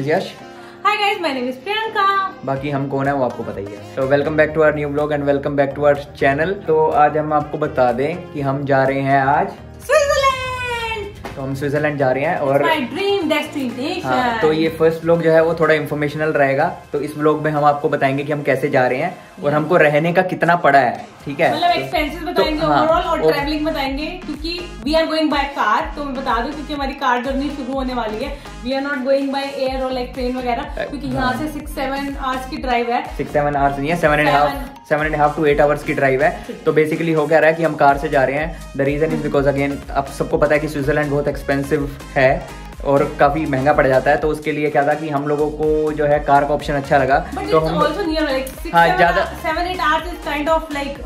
Is Yash. Hi guys, my name is Priyanka. बाकी हम कौन है वो आपको पता ही है। तो welcome back to our new blog and welcome back to our channel. तो आज हम आपको बता दें कि हम जा रहे हैं आज स्विट्जरलैंड। तो हम स्विट्जरलैंड जा रहे हैं और My dream destination. हाँ, तो ये फर्स्ट ब्लॉग जो है वो थोड़ा इन्फॉर्मेशनल रहेगा। तो इस ब्लॉग में हम आपको बताएंगे कि हम कैसे जा रहे हैं और हमको रहने का कितना पड़ा है, ठीक है। मतलब एक्सपेंसेस बताएंगे ओवरऑल और ट्रैवलिंग बताएंगे, क्योंकि we are going by car. तो मैं बता दूं क्योंकि हमारी कार जर्नी शुरू होने वाली है। We are not going by air और लाइक ट्रेन वगैरह, क्योंकि यहाँ से 6-7 आवर्स की ड्राइव है। 6-7 आवर्स नहीं है, 7.5 to 8 आवर्स की ड्राइव है। तो बेसिकली हो क्या रहा है कि हम कार से जा रहे हैं। The reason is because again आप सबको पता है कि स्विट्जरलैंड बहुत एक्सपेंसिव है और काफी महंगा पड़ जाता है। तो उसके लिए क्या था कि हम लोगों को जो है कार का ऑप्शन अच्छा लगा। तो हम ज्यादा 7-8 hours is kind of like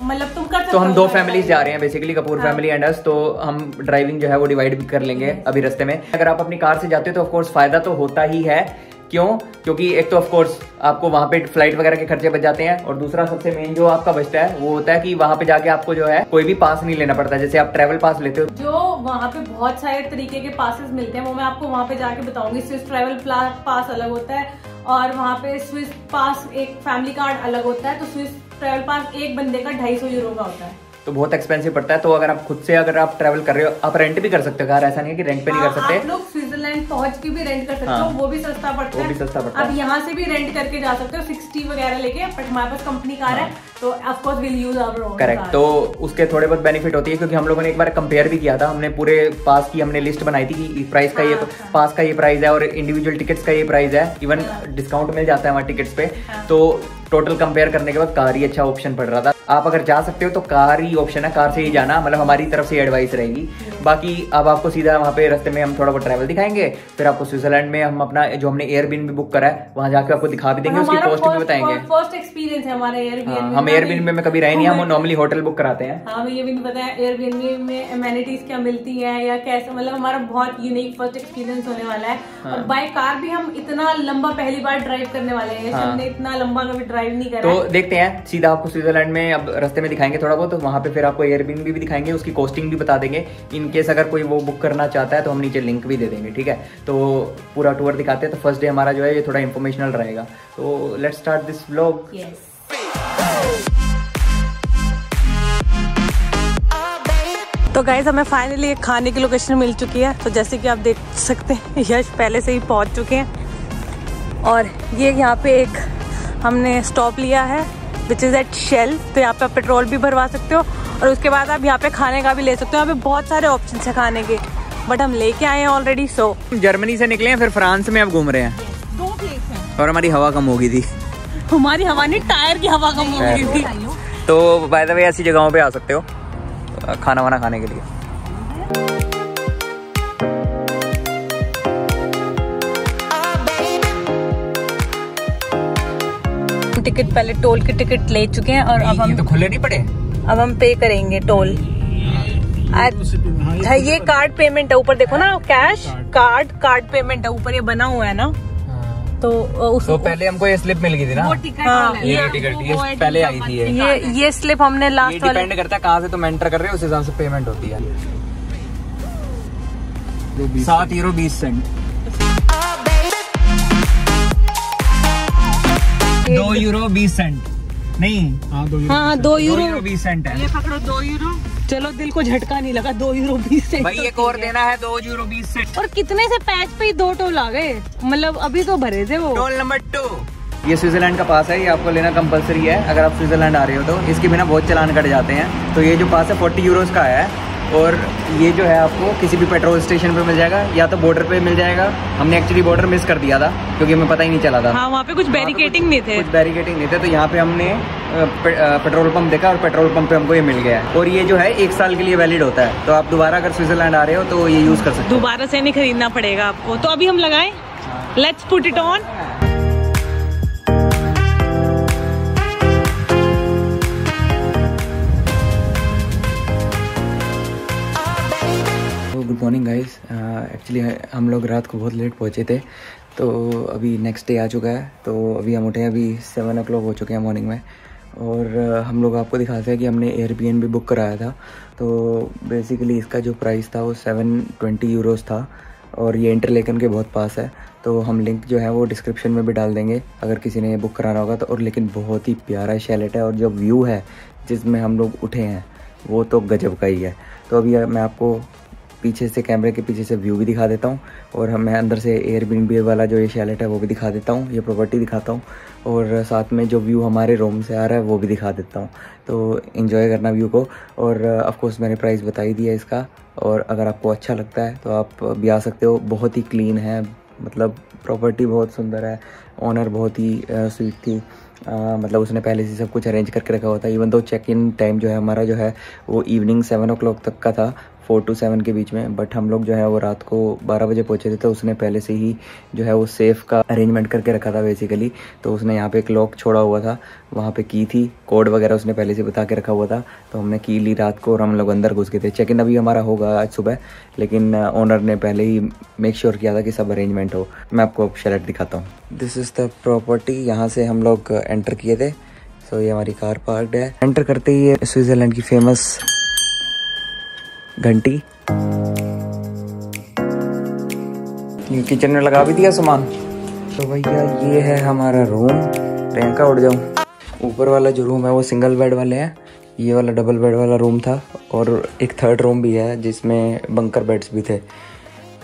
मतलब तुम कर सकते हो। तो हम दो फैमिलीज जा रहे हैं बेसिकली, कपूर फैमिली एंड अस। तो हम ड्राइविंग जो है वो डिवाइड भी कर लेंगे अभी रास्ते में। अगर आप अपनी कार से जाते हो तो ऑफकोर्स फायदा तो होता ही है। क्यों? क्योंकि एक तो ऑफकोर्स आपको वहां पे फ्लाइट वगैरह के खर्चे बच जाते हैं और दूसरा सबसे मेन जो आपका बचता है वो होता है कि वहां पे जाके आपको जो है कोई भी पास नहीं लेना पड़ता। जैसे आप ट्रैवल पास लेते हो, जो वहाँ पे बहुत सारे तरीके के पासेस मिलते हैं, वो मैं आपको वहाँ पे जाके बताऊंगी। स्विस ट्रैवल पास अलग होता है और वहाँ पे स्विस पास एक फैमिली कार्ड अलग होता है। तो स्विस ट्रैवल पास एक बंदे का 250 यूरो का होता है, तो बहुत एक्सपेंसिव पड़ता है। तो अगर आप खुद से अगर आप ट्रैवल कर रहे हो, आप रेंट भी कर सकते हो कार, ऐसा नहीं है कि रेंट पे नहीं कर सकते। आप लोग स्विट्जरलैंड पहुंच के भी रेंट कर सकते हो, वो भी सस्ता पड़ता है। वो भी सस्ता पड़ता है। अब यहाँ से भी रेंट करके जा सकते हो 60 वगैरह लेके, बट हमारे पास कंपनी कार है तो of course will use our own. Correct. तो उसके थोड़े बहुत बेनिफिट होती है, क्योंकि हम लोगों ने एक बार कंपेयर भी किया था। हमने पूरे पास की हमने लिस्ट बनाई थी कि प्राइस का ये पास का ये प्राइस है और इंडिविजुअल टिकट्स का ये प्राइस है। इवन डिस्काउंट मिल जाता है वहाँ टिकट्स पे। तो टोटल कंपेयर करने के बाद कार ही अच्छा ऑप्शन पड़ रहा था। आप अगर जा सकते हो तो कार ही ऑप्शन है, कार से ही जाना, मतलब हमारी तरफ से एडवाइस रहेगी। बाकी अब आपको सीधा वहाँ पे रास्ते में हम थोड़ा बहुत ट्रैवल दिखाएंगे, फिर आपको स्विट्जरलैंड में हम अपना जो हमने एयरबीएनबी बुक करा है वहाँ जाके आपको दिखा भी देंगे, उसकी कॉस्ट भी बताएंगे। फर्स्ट एक्सपीरियंस है हमारा एयरबीएनबी। हम एयरबीएनबी में कभी रहे नहीं, हम नॉर्मली होटल बुक कराते हैं। हाँ, ये भी नहीं पता है एयरबीएनबी में एमेनिटीज क्या मिलती है या कैसे, मतलब हमारा बहुत यूनिक फर्स्ट एक्सपीरियंस होने वाला है। और बाय कार भी हम इतना लंबा पहली बार ड्राइव करने वाले हैं, हमने इतना लंबा कभी ड्राइव नहीं करा। तो देखते हैं सीधा आपको स्विट्जरलैंड में अब रास्ते में दिखाएंगे थोड़ा बहुत, तो वहाँ पे फिर आपको एयरबीएनबी भी दिखाएंगे, उसकी कॉस्टिंग भी बता देंगे। इन केस अगर कोई वो बुक करना चाहता है तो हम नीचे लिंक भी दे देंगे, ठीक है। तो पूरा टूर दिखाते हैं। तो फर्स्ट डे हमारा जो है ये थोड़ा इन्फॉर्मेशनल रहेगा। तो लेट्स स्टार्ट दिस व्लॉग। तो गाइस हमें फाइनली एक खाने की लोकेशन मिल चुकी है। तो जैसे कि आप देख सकते हैं यश पहले से ही पहुंच चुके हैं और ये यहाँ पे एक हमने स्टॉप लिया है विच इज़ एट शेल। तो यहाँ पे आप पेट्रोल भी भरवा सकते हो और उसके बाद आप यहाँ पे खाने का भी ले सकते हो। यहाँ पे बहुत सारे ऑप्शन है खाने के, बट हम लेके आए हैं ऑलरेडी। सो जर्मनी से निकले हैं, फिर फ्रांस में अब घूम रहे हैं। 2 प्लेस हैं और हमारी हवा कम हो गई थी। हमारी हवा नहीं, टायर की हवा कम हो गई थी। तो बाय द वे ऐसी जगहों पे आ सकते हो खाना वाना खाने के लिए। टिकट पहले टोल की टिकट ले चुके हैं और अब हम तो खुले नहीं पड़े। अब हम पे करेंगे टोल। ये कार्ड पेमेंट है, ऊपर देखो ना, कैश कार्ड पेमेंट है ऊपर, ये बना हुआ है ना। तो पहले हमको ये स्लिप मिल गई थी ना, वो टिकट। हाँ, ये टिकट ये पहले आई थी। ये स्लिप हमने लास्ट वाले, डिपेंड करता है कहाँ से तुम एंटर कर रहे हो, उस हिसाब से पेमेंट होती है। 7 यूरो 20 सेंट। 2 यूरो 20 सेंट नहीं, हाँ 2 यूरो 20 सेंट है। ये पकड़ो 2 यूरो। चलो दिल को झटका नहीं लगा, 2 यूरो 20 सेंट। भाई एक और देना है, 2 यूरो 20 सेंट। और कितने से पैच पे ही 2 टोल आ गए, मतलब अभी तो भरे थे वो। Toll number 2। ये स्विट्जरलैंड का पास है, ये आपको लेना कंपलसरी है अगर आप स्विट्जरलैंड आ रहे हो तो। इसके बिना बहुत चालान कट जाते हैं। तो ये जो पास है 40 यूरोज का है और ये जो है आपको किसी भी पेट्रोल स्टेशन पे मिल जाएगा या तो बॉर्डर पे मिल जाएगा। हमने एक्चुअली बॉर्डर मिस कर दिया था क्योंकि हमें पता ही नहीं चला था। हाँ, वहाँ पे कुछ बैरिकेडिंग नहीं थे, तो यहाँ पे हमने पेट्रोल पंप देखा और पेट्रोल पंप पे हमको ये मिल गया है। और ये जो है 1 साल के लिए वैलिड होता है। तो आप दोबारा अगर स्विट्जरलैंड आ रहे हो तो ये यूज कर सकते हो। दोबारा से नहीं खरीदना पड़ेगा आपको। तो अभी हम लगाएं, let's put it on. Good morning guys. Actually हम लोग रात को बहुत लेट पहुँचे थे, तो अभी नेक्स्ट डे आ चुका है। तो अभी हम उठे हैं, अभी 7 o'clock हो चुके हैं मॉर्निंग में। और हम लोग आपको दिखाते हैं कि हमने एयरबीएनबी बुक कराया था। तो बेसिकली इसका जो प्राइस था वो 720 यूरोज़ था और ये इंटरलेकन के बहुत पास है। तो हम लिंक जो है वो डिस्क्रिप्शन में भी डाल देंगे अगर किसी ने बुक कराना होगा तो। और लेकिन बहुत ही प्यारा शैलेट है और जो व्यू है जिसमें हम लोग उठे हैं वो तो गजब का ही है। तो अभी मैं आपको पीछे से, कैमरे के पीछे से व्यू भी दिखा देता हूँ और मैं अंदर से एयरबीएनबी वाला जो ये शैलेट है वो भी दिखा देता हूँ, ये प्रॉपर्टी दिखाता हूँ और साथ में जो व्यू हमारे रूम से आ रहा है वो भी दिखा देता हूँ। तो इन्जॉय करना व्यू को। और ऑफ कोर्स मैंने प्राइस बता ही दिया इसका, और अगर आपको अच्छा लगता है तो आप भी आ सकते हो। बहुत ही क्लीन है, मतलब प्रॉपर्टी बहुत सुंदर है। ओनर बहुत ही स्वीट थी, मतलब उसने पहले से सब कुछ अरेंज करके रखा हुआ था। इवन तो चेक इन टाइम जो है हमारा जो है वो इवनिंग 7 o'clock तक का था, 4 to 7 के बीच में। बट हम लोग जो है वो रात को 12 बजे पहुँचे थे। तो उसने पहले से ही जो है वो सेफ़ का अरेंजमेंट करके रखा था बेसिकली। तो उसने यहाँ पे एक लॉक छोड़ा हुआ था, वहाँ पे की थी, कोड वगैरह उसने पहले से बता के रखा हुआ था। तो हमने की ली रात को और हम लोग अंदर घुस गए थे। चेक इन अभी हमारा होगा आज सुबह, लेकिन ओनर ने पहले ही मेक श्योर किया था कि सब अरेंजमेंट हो। मैं आपको अब शैलेट दिखाता हूँ। This is the property. यहाँ से हम लोग एंटर किए थे। सो ये हमारी कार पार्कड है। एंटर करते ही ये स्विट्ज़रलैंड की फेमस घंटी, किचन में लगा भी दिया सामान। तो भैया ये है हमारा रूम। प्रियंका उठ जाऊँ। ऊपर वाला जो रूम है वो सिंगल बेड वाले हैं, ये वाला डबल बेड वाला रूम था और एक थर्ड रूम भी है जिसमें बंकर बेड्स भी थे।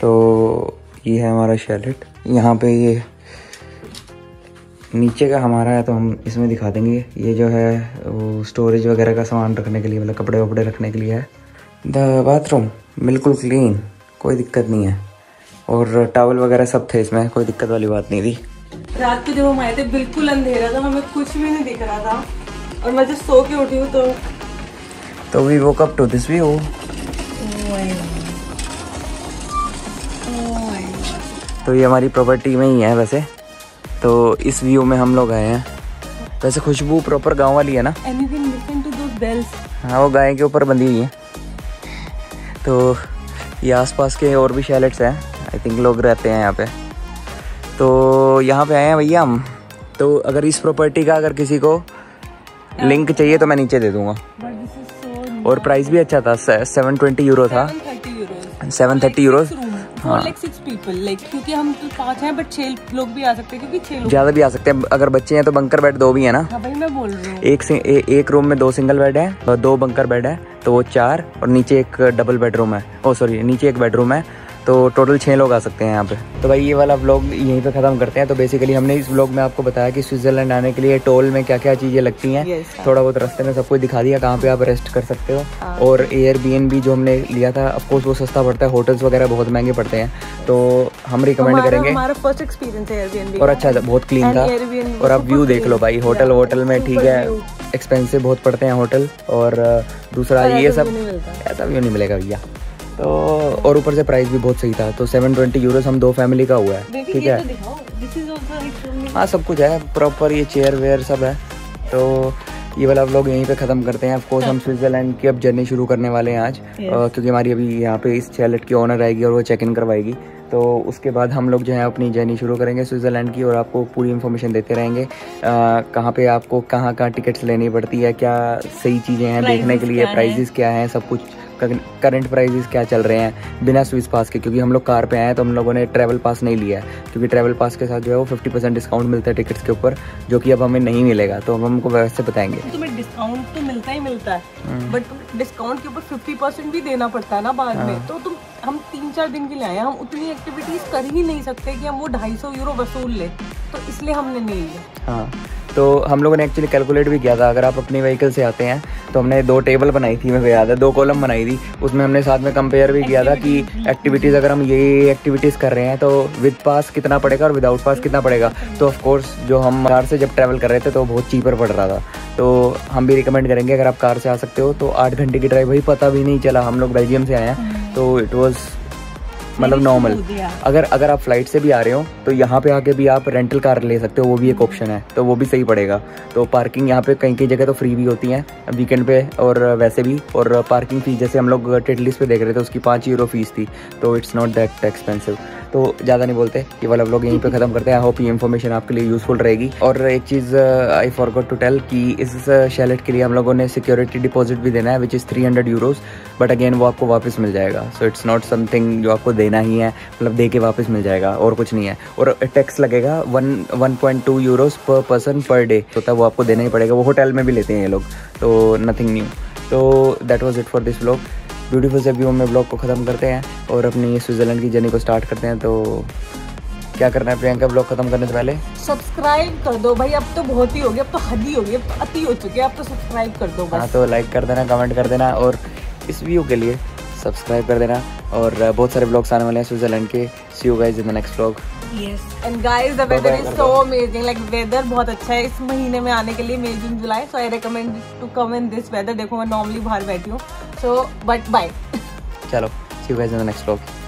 तो ये है हमारा शैलेट। यहाँ पे ये नीचे का हमारा है तो हम इसमें दिखा देंगे। ये जो है वो स्टोरेज वगैरह का सामान रखने के लिए, मतलब कपड़े वपड़े रखने के लिए है। द बाथरूम बिल्कुल क्लीन, कोई दिक्कत नहीं है। और टॉवल वगैरह सब थे इसमें, कोई दिक्कत वाली बात नहीं थी। रात को जब हम आए थे बिल्कुल अंधेरा था, हमें कुछ भी नहीं दिख रहा था और मैं जब सो के उठी हूँ तो we woke up to this view. तो ये हमारी प्रॉपर्टी में ही है वैसे। तो इस व्यू में हम लोग आए हैं। वैसे खुशबू प्रॉपर गांव वाली है ना। Anything listen to those bells? हाँ, वो गाय के ऊपर बंधी हुई है। तो ये आसपास के और भी शैलेट्स हैं, आई थिंक लोग रहते हैं यहाँ पे। तो यहाँ पे आए हैं भैया हम। तो अगर इस प्रॉपर्टी का अगर किसी को लिंक चाहिए तो मैं नीचे दे दूंगा। और प्राइस भी अच्छा था, 720 यूरो था। 730 यूरोज। हाँ, क्योंकि हम तो 5 हैं बट 6 लोग भी आ सकते हैं, क्योंकि 6 लोग ज़्यादा भी आ सकते हैं। अगर बच्चे हैं तो बंकर बेड 2 भी है ना। हाँ भाई मैं बोल रही हूँ। एक रूम में 2 सिंगल बेड है और 2 बंकर बेड है, तो वो 4। और नीचे एक डबल बेडरूम है, नीचे एक बेडरूम है। तो टोटल 6 लोग आ सकते हैं यहाँ पे। तो भाई ये वाला व्लॉग यहीं पे ख़त्म करते हैं। तो बेसिकली हमने इस व्लॉग में आपको बताया कि स्विट्ज़रलैंड आने के लिए टोल में क्या क्या चीज़ें लगती हैं। थोड़ा बहुत रास्ते में सब कुछ दिखा दिया, कहाँ पे आप रेस्ट कर सकते हो। और एयरबीएनबी जो हमने लिया था, ऑफकोर्स वो सस्ता पड़ता है, होटल्स वगैरह बहुत महंगे पड़ते हैं। तो हम रिकमेंड करेंगे। हमारा फर्स्ट एक्सपीरियंस है एयरबीएनबी और अच्छा था, बहुत क्लीन था। और आप व्यू देख लो भाई, होटल में ठीक है, एक्सपेंसिव बहुत पड़ते हैं होटल। और दूसरा ये सब ऐसा व्यू नहीं मिलेगा भैया। तो और ऊपर से प्राइस भी बहुत सही था। तो 720 यूरोस हम 2 फैमिली का हुआ है, ठीक है। हाँ, सब कुछ है प्रॉपर, ये चेयर वेयर सब है। तो ये वाला व्लॉग यहीं पे ख़त्म करते हैं। ऑफकोर्स हम स्विट्ज़रलैंड की अब जर्नी शुरू करने वाले हैं आज, क्योंकि हमारी अभी यहाँ पे इस शैलेट की ओनर आएगी और वो चेक इन करवाएगी। तो उसके बाद हम लोग जो है अपनी जर्नी शुरू करेंगे स्विट्ज़रलैंड की, और आपको पूरी इन्फॉर्मेशन देते रहेंगे। कहाँ पे आपको कहाँ टिकट्स लेनी पड़ती है, क्या सही चीज़ें हैं देखने के लिए, प्राइजेस क्या हैं, सब कुछ करंट प्राइजेस क्या चल रहे हैं बिना स्विस पास के। क्योंकि हम लोग कार पे आए हैं तो हम लोगों ने ट्रैवल पास नहीं लिया है, क्योंकि ट्रैवल पास के साथ जो है वो 50% डिस्काउंट मिलता है टिकट्स के ऊपर, जो कि अब हमें नहीं मिलेगा। तो हम हमको वैसे बताएंगे। तुम्हें डिस्काउंट तो मिलता ही मिलता है, बट डिस्काउंट के ऊपर 50% भी देना पड़ता है ना बाद में। तो हम 3-4 दिन के लिए आए, हम उतनी एक्टिविटीज कर ही नहीं सकते कि हम वो 250 यूरो वसूल ले, तो इसलिए हमने नहीं लिया। हाँ, तो हम लोगों ने एक्चुअली कैलकुलेट भी किया था। अगर आप अपनी व्हीकल से आते हैं तो हमने 2 टेबल बनाई थी, मेरे को याद है, 2 कॉलम बनाई थी। उसमें हमने साथ में कंपेयर भी किया था कि एक्टिविटीज़ अगर हम ये एक्टिविटीज़ कर रहे हैं तो विद पास कितना पड़ेगा और विदाउट पास कितना पड़ेगा। तो ऑफकोर्स जो हम कार से जब ट्रैवल कर रहे थे तो बहुत चीपर पड़ रहा था। तो हम भी रिकमेंड करेंगे अगर आप कार से आ सकते हो तो 8 घंटे की ड्राइव, वही पता भी नहीं चला। हम लोग बेल्जियम से आए हैं तो इट वॉज मतलब नॉर्मल। अगर आप फ्लाइट से भी आ रहे हो तो यहाँ पे आके भी आप रेंटल कार ले सकते हो, वो भी एक ऑप्शन है, तो वो भी सही पड़ेगा। तो पार्किंग यहाँ पे कई जगह तो फ्री भी होती हैं वीकेंड पे और वैसे भी। और पार्किंग फीस जैसे हम लोग टिटलिस पे देख रहे थे उसकी 5 यूरो फीस थी, तो इट्स नॉट दैट एक्सपेंसिव। तो ज़्यादा नहीं बोलते, ये वाला व्लॉग यहीं पे ख़त्म करते हैं। आई होप ये इन्फॉर्मेशन आपके लिए यूज़फुल रहेगी। और एक चीज़ आई फॉरगॉट टू टेल कि इस शैलेट के लिए हम लोगों ने सिक्योरिटी डिपॉजिट भी देना है, which is 300 euros, but again वो आपको वापस मिल जाएगा। सो इट्स नॉट समथिंग जो आपको देना ही है, मतलब दे के वापस मिल जाएगा और कुछ नहीं है। और टैक्स लगेगा 1.2 यूरोज़ पर पर्सन पर डे, तो तब वो आपको देना ही पड़ेगा। वो होटल में भी लेते हैं ये लोग, तो नथिंग न्यू। तो that was it for this vlog. Beautiful से व्यू में व्लॉग को ख़त्म करते हैं और अपनी स्विट्ज़रलैंड की जर्नी को स्टार्ट करते हैं। तो क्या करना है प्रियंका व्लॉग खत्म करने से पहले? सब्सक्राइब कर दो भाई, अब तो बहुत ही हो गया, अब तो हद ही हो गई, अब तो अति हो चुकी है, अब तो सब्सक्राइब कर दो बस। हाँ, तो लाइक कर देना, कमेंट कर देना और इस व्यू के लिए सब्सक्राइब कर देना। और बहुत सारे व्लॉग्स आने वाले हैं स्विट्ज़रलैंड के। See you guys in the next vlog. Yes. And guys, the weather is so amazing. Like weather बहुत अच्छा है इस महीने में आने के लिए, मई जून जुलाई। So I recommend to come in this weather. देखो मैं normally बाहर बैठी हूँ। So but bye. चलो, see you guys in the next vlog.